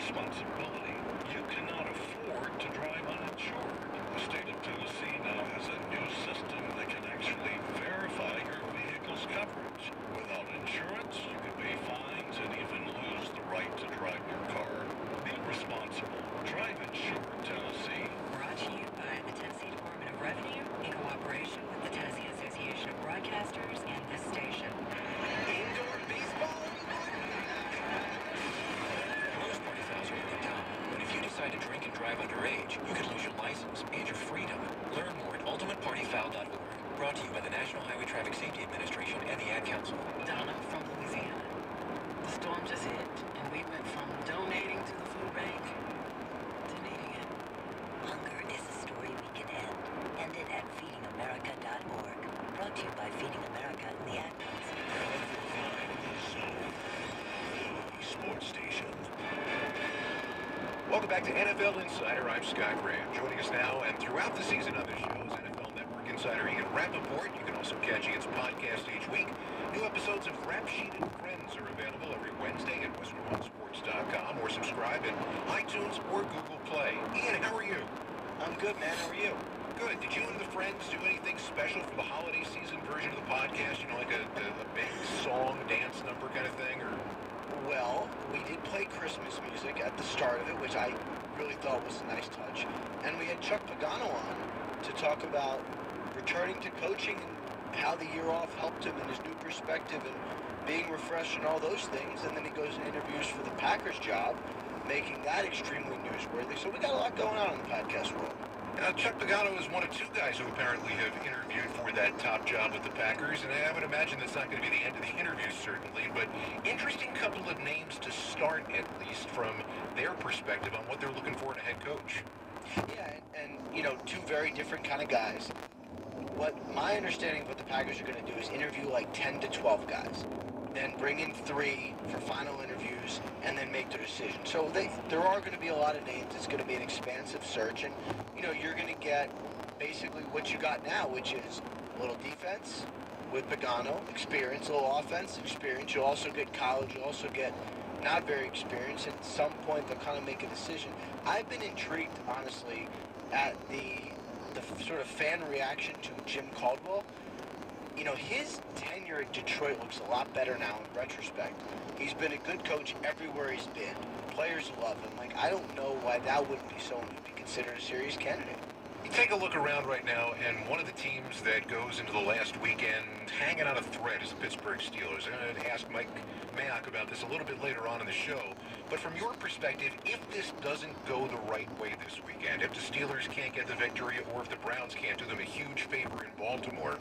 responsibility. You cannot afford to drive uninsured. The state of Tennessee now has a new system that can actually verify your vehicle's coverage. Without insurance, you could pay fines and even lose the right to drive your car. Be responsible. Drive insured, Tennessee. Brought to you by the Tennessee Department of Revenue in cooperation with the Tennessee Association of Broadcasters and this station. Indoor baseball? Most party fouls are really dumb, but if you decide to drink and drive underage, you could lose your license and your freedom. Learn more at ultimatepartyfoul.org. Brought to you by the National Highway Traffic Safety Administration and the Ad Council. Donna from Louisiana. The storm just hit, and we went from donating to the food bank to needing it. Hunger is a story we can end. End it at feedingamerica.org. Brought to you by Feeding America and the Ad Council. Sports Station. Welcome back to NFL Insider. I'm Scott Graham. Joining us now and throughout the season on this show is NFL Network Insider Ian Rappaport. You can also catch Ian's podcast each week. New episodes of Rap Sheet and Friends are available every Wednesday at westboundsports.com or subscribe in iTunes or Google Play. Ian, how are you? I'm good, man. How are you? Good. Did you and the friends do anything special for the holiday season version of the podcast? You know, like a big song, dance number kind of thing? Or Well, we did play Christmas music at the start of it, which I really thought was a nice touch. And we had Chuck Pagano on to talk about returning to coaching and how the year off helped him in his new perspective and being refreshed and all those things. And then he goes and interviews for the Packers job, making that extremely newsworthy. So we got a lot going on in the podcast world. Chuck Pagano is one of two guys who apparently have interviewed for that top job with the Packers, and I would imagine that's not going to be the end of the interview, certainly, but interesting couple of names to start, at least, from their perspective on what they're looking for in a head coach. Yeah, and you know, two very different kind of guys. What my understanding of what the Packers are going to do is interview like 10 to 12 guys, then bring in 3 for final interviews, and then make their decision. So there are going to be a lot of names. It's going to be an expansive search, and you know, you're going to get basically what you got now, which is a little defense with Pagano, experience, a little offense, experience. You'll also get college. You'll also get not very experienced. At some point, they'll kind of make a decision. I've been intrigued, honestly, at the sort of fan reaction to Jim Caldwell. You know, his tenure at Detroit looks a lot better now in retrospect. He's been a good coach everywhere he's been. Players love him. Like, I don't know why that wouldn't be someone who'd be considered a serious candidate. You take a look around right now, and one of the teams that goes into the last weekend hanging on a thread is the Pittsburgh Steelers. I'm going to ask Mike Mayock about this a little bit later on in the show. But from your perspective, if this doesn't go the right way this weekend, if the Steelers can't get the victory, or if the Browns can't do them a huge favor in Baltimore,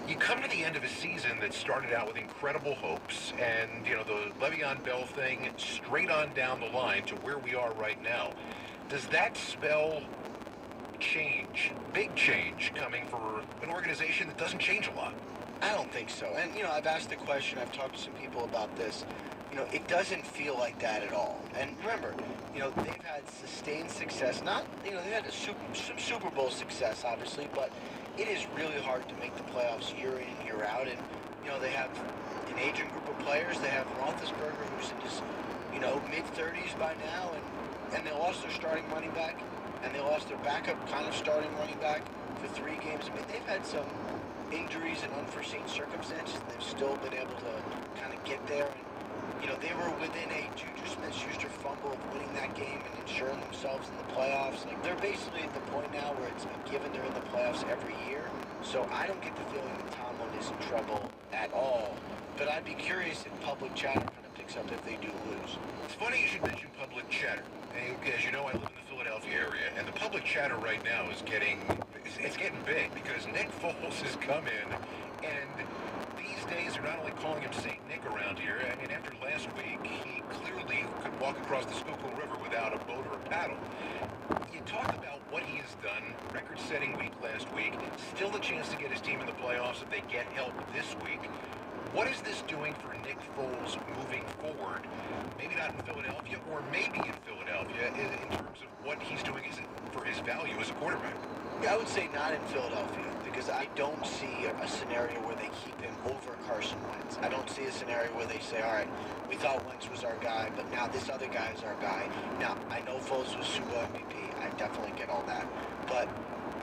you come to the end of a season that started out with incredible hopes, and, you know, the Le'Veon Bell thing straight on down the line to where we are right now. Does that spell change, big change, coming for an organization that doesn't change a lot? I don't think so. And, you know, I've asked the question, I've talked to some people about this. You know, it doesn't feel like that at all. And remember, you know, they've had sustained success. Not, you know, they've had some Super Bowl success, obviously, but it is really hard to make the playoffs year in and year out. And, you know, they have an aging group of players. They have Roethlisberger, who's in his, you know, mid-30s by now. And they lost their starting running back. And they lost their backup kind of starting running back for 3 games. I mean, they've had some injuries and unforeseen circumstances. And they've still been able to kind of get there. And, you know, they were within a Juju Smith-Schuster fumble of winning that game and ensuring themselves in the playoffs. Like, they're basically at the point now where it's a given they're in the playoffs every year. So I don't get the feeling that Tomlin is in trouble at all. But I'd be curious if public chatter kind of picks up if they do lose. It's funny you should mention public chatter. As you know, I live in the Philadelphia area, and the public chatter right now is getting big because Nick Foles has come in, and these days they're not only calling him St. Nick around here. I mean, after last week, he clearly could walk across the Schuylkill River without a boat or a paddle. You talk about what he has done, record-setting week last week, still a chance to get his team in the playoffs if they get help this week. What is this doing for Nick Foles moving forward? Maybe not in Philadelphia, or maybe in Philadelphia, in terms of what he's doing is for his value as a quarterback. Yeah, I would say not in Philadelphia, because I don't see a scenario where they keep him over Carson Wentz. I don't see a scenario where they say, all right, we thought Wentz was our guy, but now this other guy is our guy. Now, I know Foles was Super Bowl MVP. I definitely get all that. But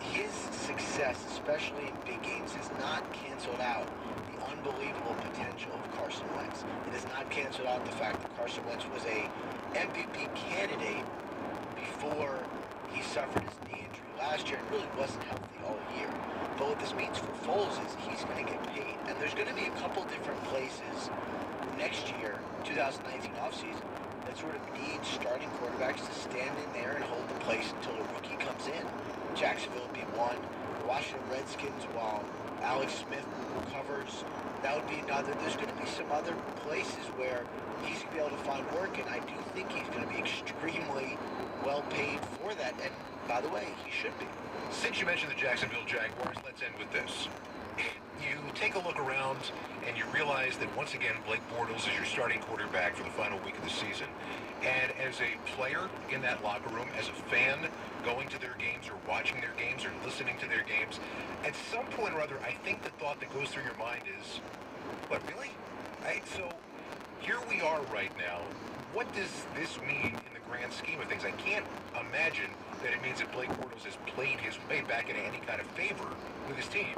his success, especially in big games, has not canceled out the unbelievable potential of Carson Wentz. It has not canceled out the fact that Carson Wentz was a MVP candidate before he suffered his knee injury last year and really wasn't healthy all year. But what this means for Foles is he's going to get paid. And there's going to be a couple different places next year, 2019 offseason, that sort of need starting quarterbacks to stand in there and hold the place until a rookie comes in. Jacksonville would be one. The Washington Redskins, while Alex Smith covers, that would be another. There's going to be some other places where he's going to be able to find work, and I do think he's going to be extremely well paid for that. And by the way, he should be. Since you mentioned the Jacksonville Jaguars, let's end with this. You take a look around and you realize that once again Blake Bortles is your starting quarterback for the final week of the season. And as a player in that locker room, as a fan going to their games or watching their games or listening to their games, at some point or other, I think the thought that goes through your mind is, what, really? So here we are right now. What does this mean in the grand scheme of things? I can't imagine that it means that Blake Bortles has played his way back into any kind of favor with his team.